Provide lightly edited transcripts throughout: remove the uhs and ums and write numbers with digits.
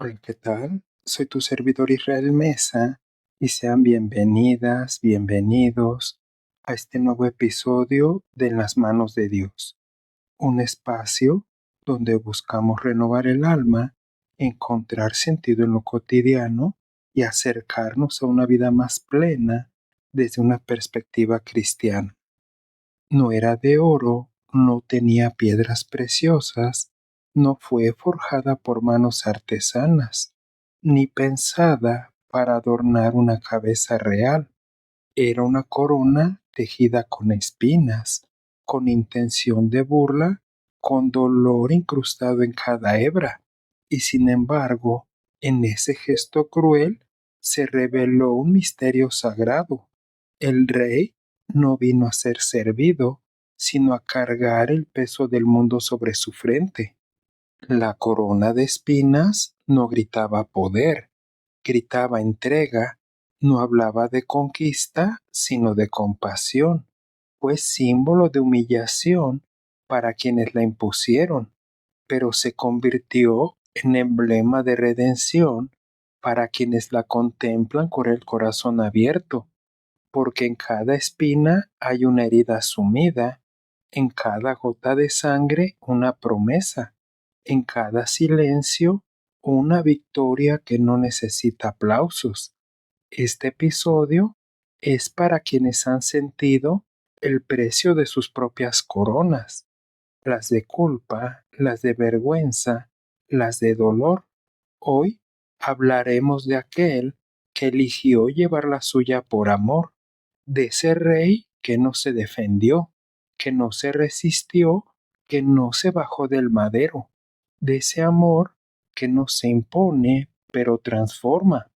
Hola, ¿qué tal? Soy tu servidor Israel Mesa y sean bienvenidas, bienvenidos a este nuevo episodio de En las manos de Dios, un espacio donde buscamos renovar el alma, encontrar sentido en lo cotidiano y acercarnos a una vida más plena desde una perspectiva cristiana. No era de oro, no tenía piedras preciosas, no fue forjada por manos artesanas, ni pensada para adornar una cabeza real. Era una corona tejida con espinas, con intención de burla, con dolor incrustado en cada hebra. Y sin embargo, en ese gesto cruel se reveló un misterio sagrado. El rey no vino a ser servido, sino a cargar el peso del mundo sobre su frente. La corona de espinas no gritaba poder, gritaba entrega, no hablaba de conquista, sino de compasión. Fue símbolo de humillación para quienes la impusieron, pero se convirtió en emblema de redención para quienes la contemplan con el corazón abierto, porque en cada espina hay una herida sumida, en cada gota de sangre una promesa, en cada silencio una victoria que no necesita aplausos. Este episodio es para quienes han sentido el precio de sus propias coronas, las de culpa, las de vergüenza, las de dolor. Hoy hablaremos de aquel que eligió llevar la suya por amor, de ese rey que no se defendió, que no se resistió, que no se bajó del madero, de ese amor que no se impone, pero transforma.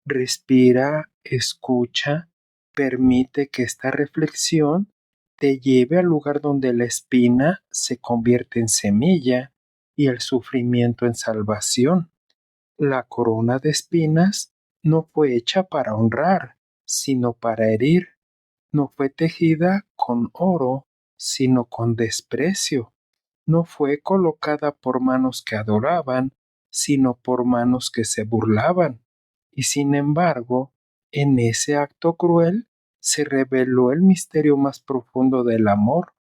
Respira, escucha, permite que esta reflexión te lleve al lugar donde la espina se convierte en semilla y el sufrimiento en salvación. La corona de espinas no fue hecha para honrar, sino para herir. No fue tejida con oro, sino con desprecio. No fue colocada por manos que adoraban, sino por manos que se burlaban. Y sin embargo, en ese acto cruel se reveló el misterio más profundo del amor.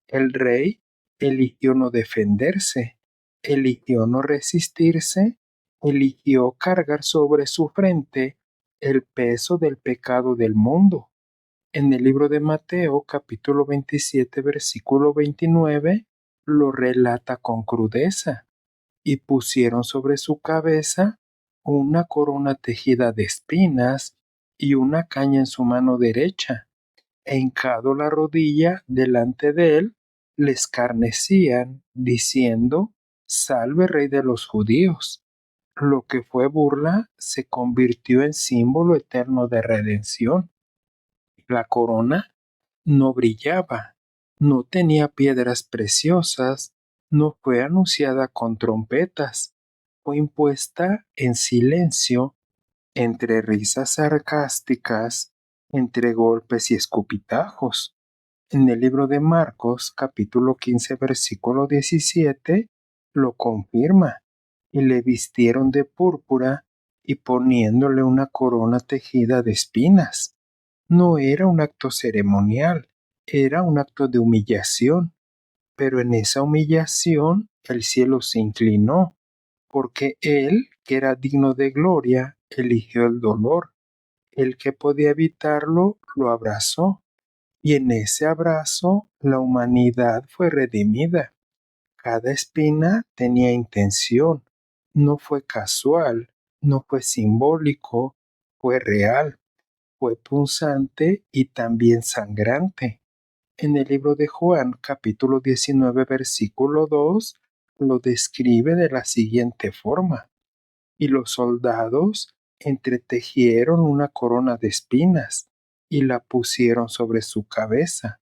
El rey eligió no defenderse, eligió no resistirse, eligió cargar sobre su frente el peso del pecado del mundo. En el libro de Mateo, capítulo 27, versículo 29, lo relata con crudeza. Y pusieron sobre su cabeza una corona tejida de espinas y una caña en su mano derecha. E hincado la rodilla delante de él, le escarnecían, diciendo: Salve, Rey de los judíos. Lo que fue burla se convirtió en símbolo eterno de redención. La corona no brillaba, no tenía piedras preciosas, no fue anunciada con trompetas, fue impuesta en silencio, entre risas sarcásticas, entre golpes y escupitajos. En el libro de Marcos, capítulo 15, versículo 17, lo confirma, y le vistieron de púrpura y poniéndole una corona tejida de espinas. No era un acto ceremonial, era un acto de humillación, pero en esa humillación el cielo se inclinó, porque Él, que era digno de gloria, eligió el dolor. El que podía evitarlo, lo abrazó, y en ese abrazo la humanidad fue redimida. Cada espina tenía intención, no fue casual, no fue simbólico, fue real, fue punzante y también sangrante. En el libro de Juan, capítulo 19, versículo 2, lo describe de la siguiente forma: Y los soldados entretejieron una corona de espinas y la pusieron sobre su cabeza.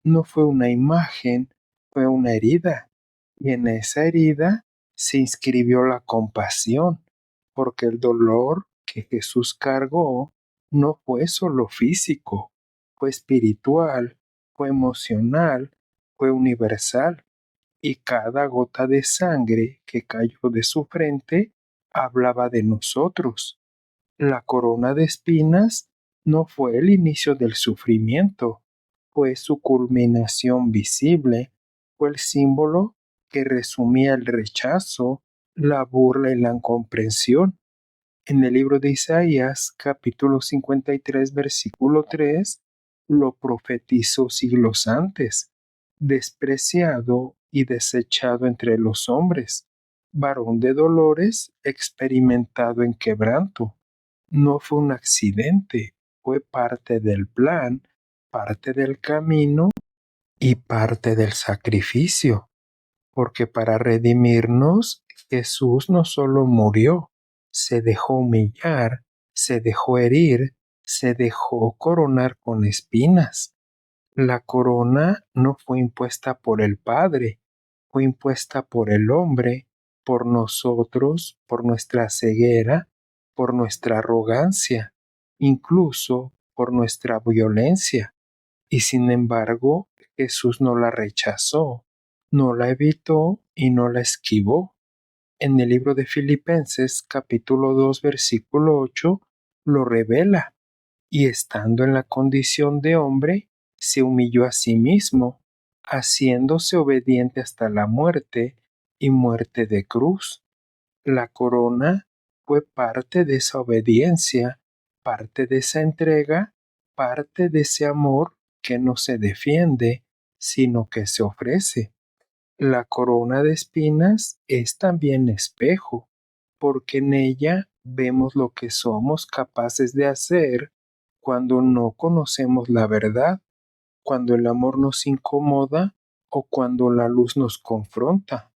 No fue una imagen, fue una herida. Y en esa herida se inscribió la compasión, porque el dolor que Jesús cargó no fue solo físico, fue espiritual, fue emocional, fue universal. Y cada gota de sangre que cayó de su frente hablaba de nosotros. La corona de espinas no fue el inicio del sufrimiento, fue su culminación visible, fue el símbolo que resumía el rechazo, la burla y la incomprensión. En el libro de Isaías, capítulo 53, versículo 3, lo profetizó siglos antes: despreciado y desechado entre los hombres, varón de dolores, experimentado en quebranto. No fue un accidente, fue parte del plan, parte del camino y parte del sacrificio, porque para redimirnos, Jesús no solo murió, se dejó humillar, se dejó herir, se dejó coronar con espinas. La corona no fue impuesta por el Padre, fue impuesta por el hombre, por nosotros, por nuestra ceguera, por nuestra arrogancia, incluso por nuestra violencia. Y sin embargo, Jesús no la rechazó, no la evitó y no la esquivó. En el libro de Filipenses, capítulo 2, versículo 8, lo revela: y estando en la condición de hombre, se humilló a sí mismo, haciéndose obediente hasta la muerte y muerte de cruz. La corona fue parte de esa obediencia, parte de esa entrega, parte de ese amor que no se defiende, sino que se ofrece. La corona de espinas es también espejo, porque en ella vemos lo que somos capaces de hacer cuando no conocemos la verdad, cuando el amor nos incomoda o cuando la luz nos confronta.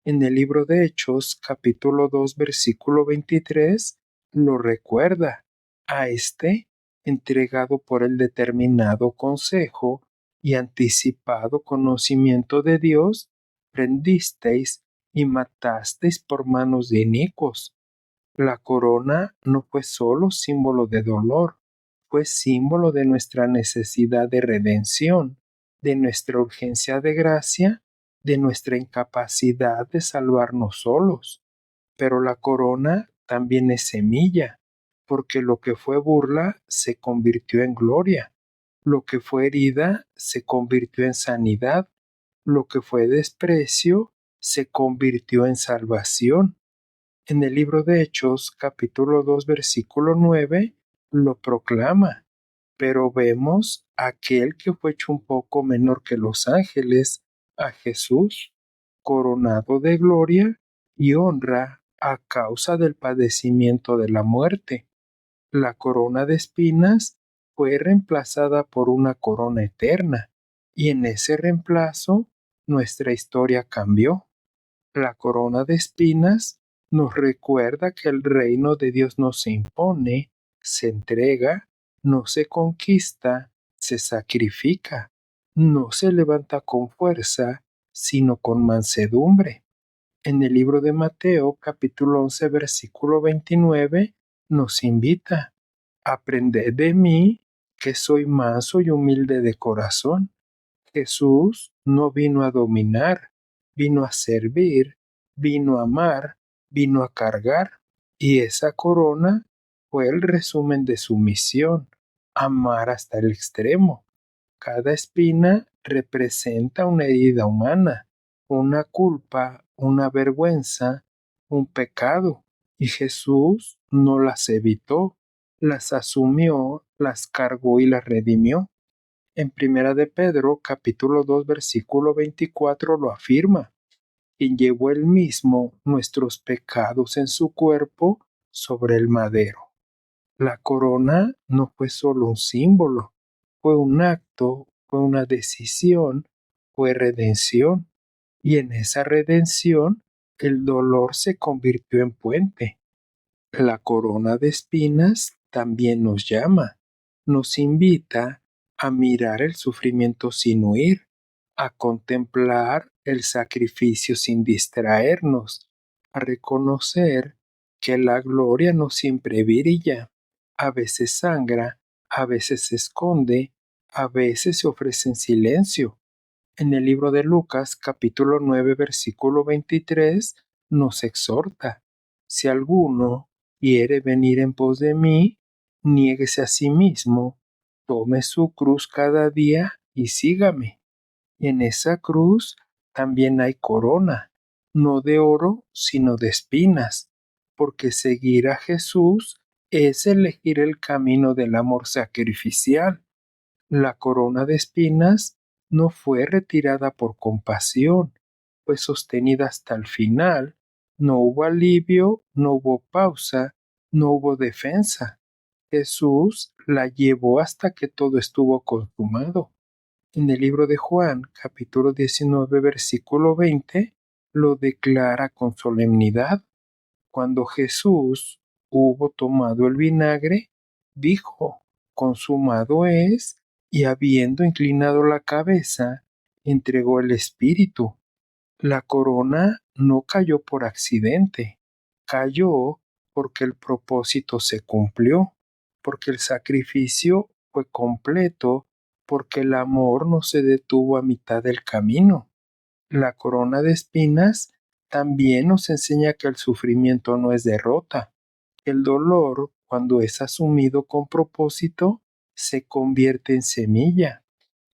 En el libro de Hechos, capítulo 2, versículo 23, lo recuerda: a este, entregado por el determinado consejo y anticipado conocimiento de Dios, prendisteis y matasteis por manos de inicuos. La corona no fue solo símbolo de dolor, fue símbolo de nuestra necesidad de redención, de nuestra urgencia de gracia, de nuestra incapacidad de salvarnos solos. Pero la corona también es semilla, porque lo que fue burla se convirtió en gloria, lo que fue herida se convirtió en sanidad, lo que fue desprecio se convirtió en salvación. En el libro de Hechos, capítulo 2, versículo 9, lo proclama: pero vemos a aquel que fue hecho un poco menor que los ángeles, a Jesús, coronado de gloria y honra a causa del padecimiento de la muerte. La corona de espinas fue reemplazada por una corona eterna, y en ese reemplazo nuestra historia cambió. La corona de espinas nos recuerda que el reino de Dios no se impone, se entrega, no se conquista, se sacrifica, no se levanta con fuerza, sino con mansedumbre. En el libro de Mateo, capítulo 11, versículo 29, nos invita: aprended de mí, que soy manso y humilde de corazón. Jesús no vino a dominar, vino a servir, vino a amar, vino a cargar, y esa corona fue el resumen de su misión: amar hasta el extremo. Cada espina representa una herida humana, una culpa, una vergüenza, un pecado, y Jesús no las evitó, las asumió, las cargó y las redimió. En Primera de Pedro, capítulo 2, versículo 24 lo afirma: y llevó él mismo nuestros pecados en su cuerpo sobre el madero. La corona no fue solo un símbolo, fue un acto, fue una decisión, fue redención. Y en esa redención el dolor se convirtió en puente. La corona de espinas también nos llama, nos invita a mirar el sufrimiento sin huir, a contemplar el sacrificio sin distraernos, a reconocer que la gloria no siempre brilla, a veces sangra, a veces se esconde, a veces se ofrece en silencio. En el libro de Lucas, capítulo 9, versículo 23, nos exhorta: Si alguno quiere venir en pos de mí, niéguese a sí mismo, tome su cruz cada día y sígame. En esa cruz también hay corona, no de oro, sino de espinas, porque seguir a Jesús es elegir el camino del amor sacrificial. La corona de espinas no fue retirada por compasión, fue sostenida hasta el final. No hubo alivio, no hubo pausa, no hubo defensa. Jesús la llevó hasta que todo estuvo consumado. En el libro de Juan, capítulo 19, versículo 20, lo declara con solemnidad. Cuando Jesús hubo tomado el vinagre, dijo, consumado es, y habiendo inclinado la cabeza, entregó el espíritu. La corona no cayó por accidente, cayó porque el propósito se cumplió, porque el sacrificio fue completo, porque el amor no se detuvo a mitad del camino. La corona de espinas también nos enseña que el sufrimiento no es derrota. El dolor, cuando es asumido con propósito, se convierte en semilla.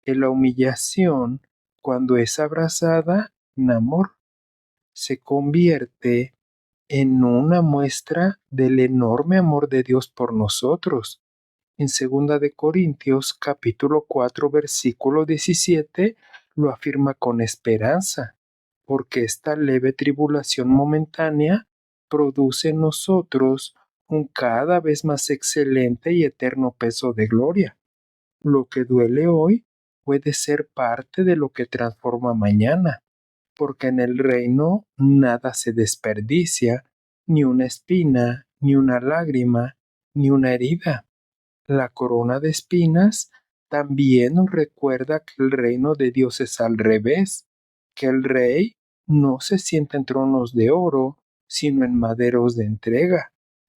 Que la humillación, cuando es abrazada en amor, se convierte en una muestra del enorme amor de Dios por nosotros. En 2 Corintios capítulo 4 versículo 17 lo afirma con esperanza, porque esta leve tribulación momentánea produce en nosotros un cada vez más excelente y eterno peso de gloria. Lo que duele hoy puede ser parte de lo que transforma mañana, porque en el reino nada se desperdicia, ni una espina, ni una lágrima, ni una herida. La corona de espinas también nos recuerda que el reino de Dios es al revés, que el rey no se sienta en tronos de oro, sino en maderos de entrega,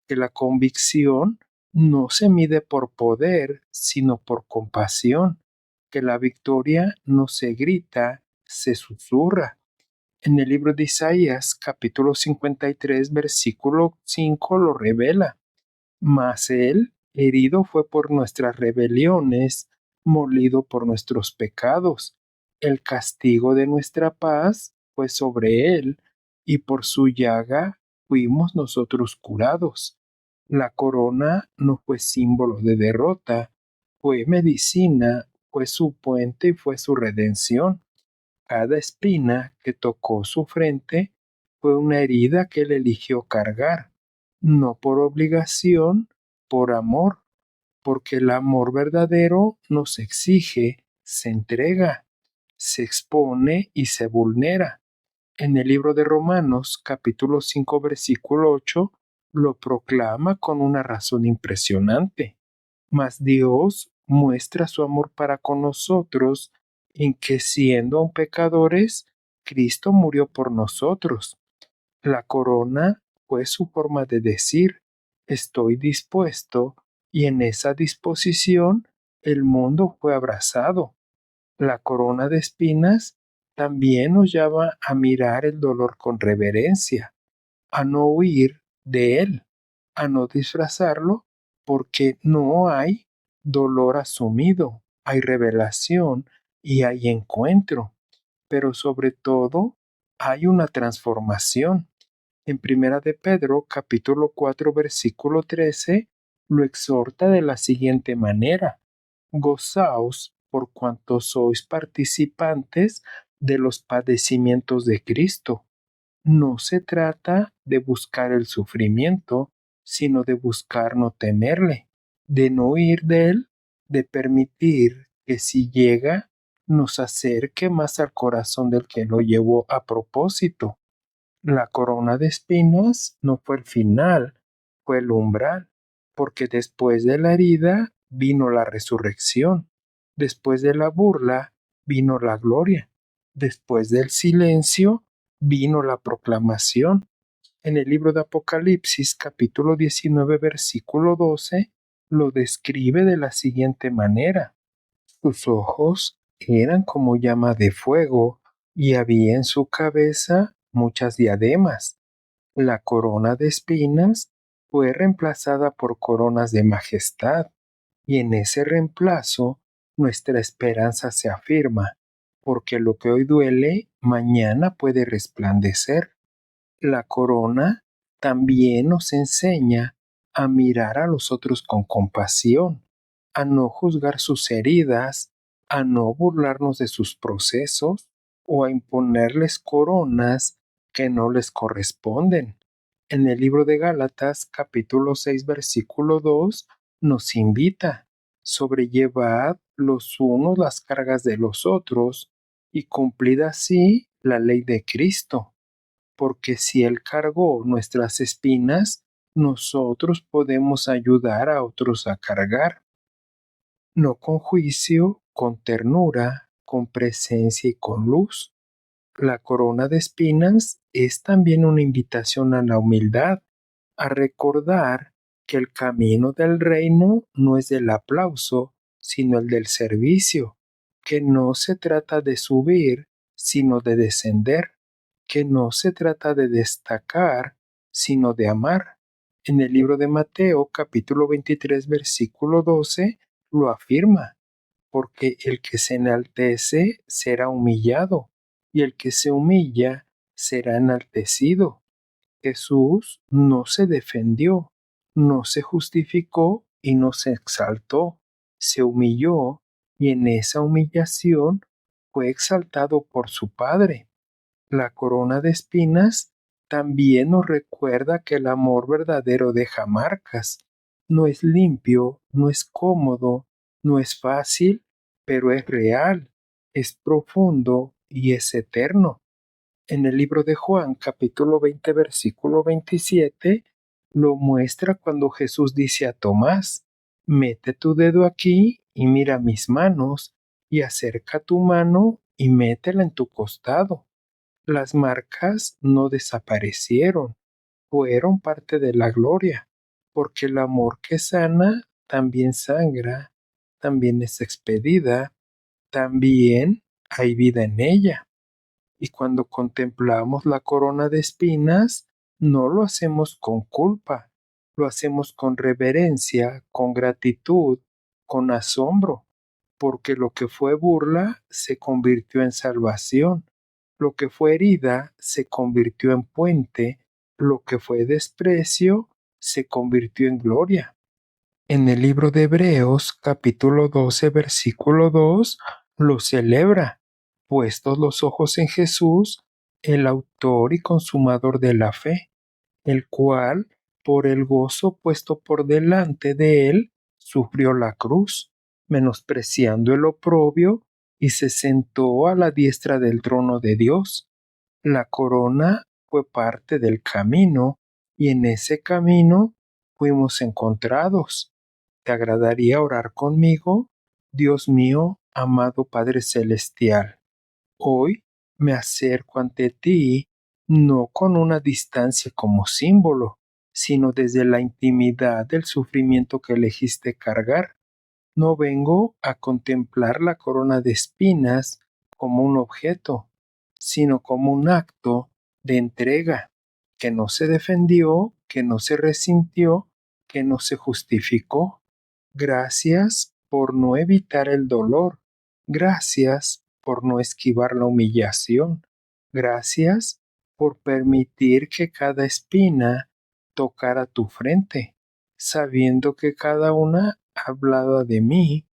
que la convicción no se mide por poder, sino por compasión, que la victoria no se grita, se susurra. En el libro de Isaías, capítulo 53, versículo 5 lo revela. Mas él herido fue por nuestras rebeliones, molido por nuestros pecados. El castigo de nuestra paz fue sobre él, y por su llaga fuimos nosotros curados. La corona no fue símbolo de derrota, fue medicina, fue su puente y fue su redención. Cada espina que tocó su frente fue una herida que él eligió cargar, no por obligación, por amor, porque el amor verdadero nos exige, se entrega, se expone y se vulnera. En el libro de Romanos, capítulo 5, versículo 8, lo proclama con una razón impresionante. Mas Dios muestra su amor para con nosotros en que siendo aún pecadores, Cristo murió por nosotros. La corona fue su forma de decir, estoy dispuesto, y en esa disposición el mundo fue abrazado. La corona de espinas también nos llama a mirar el dolor con reverencia, a no huir de él, a no disfrazarlo, porque no hay dolor asumido, hay revelación y hay encuentro, pero sobre todo hay una transformación. En Primera de Pedro, capítulo 4, versículo 13, lo exhorta de la siguiente manera: gozaos por cuanto sois participantes de los padecimientos de Cristo. No se trata de buscar el sufrimiento, sino de buscar no temerle, de no huir de él, de permitir que si llega, nos acerque más al corazón del que lo llevó a propósito. La corona de espinas no fue el final, fue el umbral, porque después de la herida vino la resurrección, después de la burla vino la gloria, después del silencio vino la proclamación. En el libro de Apocalipsis, capítulo 19, versículo 12, lo describe de la siguiente manera: sus ojos eran como llama de fuego y había en su cabeza muchas diademas. La corona de espinas fue reemplazada por coronas de majestad, y en ese reemplazo nuestra esperanza se afirma, porque lo que hoy duele, mañana puede resplandecer. La corona también nos enseña a mirar a los otros con compasión, a no juzgar sus heridas, a no burlarnos de sus procesos o a imponerles coronas que no les corresponden. En el libro de Gálatas, capítulo 6, versículo 2, nos invita: sobrellevad los unos las cargas de los otros y cumplid así la ley de Cristo, porque si Él cargó nuestras espinas, nosotros podemos ayudar a otros a cargar, no con juicio, con ternura, con presencia y con luz. La corona de espinas es también una invitación a la humildad, a recordar que el camino del reino no es del aplauso, sino el del servicio, que no se trata de subir, sino de descender, que no se trata de destacar, sino de amar. En el libro de Mateo, capítulo 23, versículo 12, lo afirma: porque el que se enaltece será humillado, y el que se humilla será enaltecido. Jesús no se defendió, no se justificó y no se exaltó, se humilló, y en esa humillación fue exaltado por su Padre. La corona de espinas también nos recuerda que el amor verdadero deja marcas. No es limpio, no es cómodo, no es fácil, pero es real, es profundo y es eterno. En el libro de Juan, capítulo 20, versículo 27, lo muestra cuando Jesús dice a Tomás: mete tu dedo aquí y mira mis manos, y acerca tu mano y métela en tu costado. Las marcas no desaparecieron, fueron parte de la gloria, porque el amor que sana también sangra, también es expedida, también hay vida en ella. Y cuando contemplamos la corona de espinas, no lo hacemos con culpa, lo hacemos con reverencia, con gratitud, con asombro, porque lo que fue burla se convirtió en salvación, lo que fue herida se convirtió en puente, lo que fue desprecio se convirtió en gloria. En el libro de Hebreos, capítulo 12, versículo 2, lo celebra: puestos los ojos en Jesús, el autor y consumador de la fe, el cual, por el gozo puesto por delante de él, sufrió la cruz, menospreciando el oprobio, y se sentó a la diestra del trono de Dios. La corona fue parte del camino, y en ese camino fuimos encontrados. ¿Te agradaría orar conmigo? Dios mío, amado Padre Celestial, hoy me acerco ante ti no con una distancia como símbolo, sino desde la intimidad del sufrimiento que elegiste cargar. No vengo a contemplar la corona de espinas como un objeto, sino como un acto de entrega, que no se defendió, que no se resintió, que no se justificó. Gracias por no evitar el dolor. Gracias por no esquivar la humillación. Gracias por permitir que cada espina tocara tu frente, sabiendo que cada una hablaba de mí,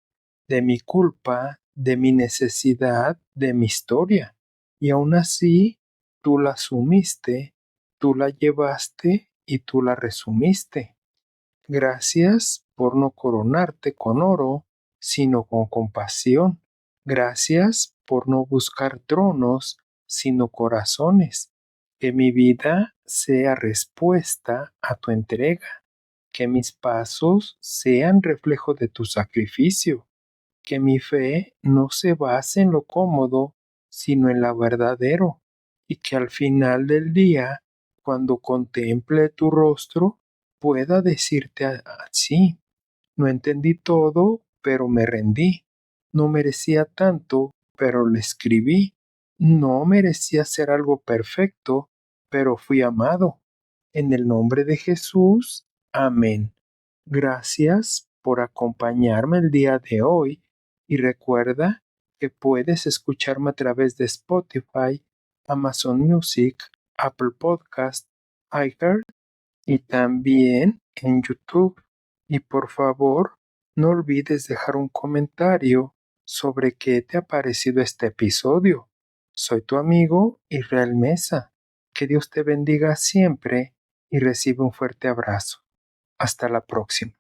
de mi culpa, de mi necesidad, de mi historia. Y aún así, tú la asumiste, tú la llevaste y tú la resumiste. Gracias por no coronarte con oro, sino con compasión. Gracias por no buscar tronos, sino corazones. Que mi vida sea respuesta a tu entrega. Que mis pasos sean reflejo de tu sacrificio. Que mi fe no se base en lo cómodo, sino en lo verdadero. Y que al final del día, cuando contemple tu rostro, pueda decirte así: no entendí todo, pero me rendí. No merecía tanto, pero le escribí. No merecía ser algo perfecto, pero fui amado. En el nombre de Jesús. Amén. Gracias por acompañarme el día de hoy y recuerda que puedes escucharme a través de Spotify, Amazon Music, Apple Podcast, iHeart y también en YouTube. Y por favor, no olvides dejar un comentario sobre qué te ha parecido este episodio. Soy tu amigo Israel Mesa. Que Dios te bendiga siempre y recibe un fuerte abrazo. Hasta la próxima.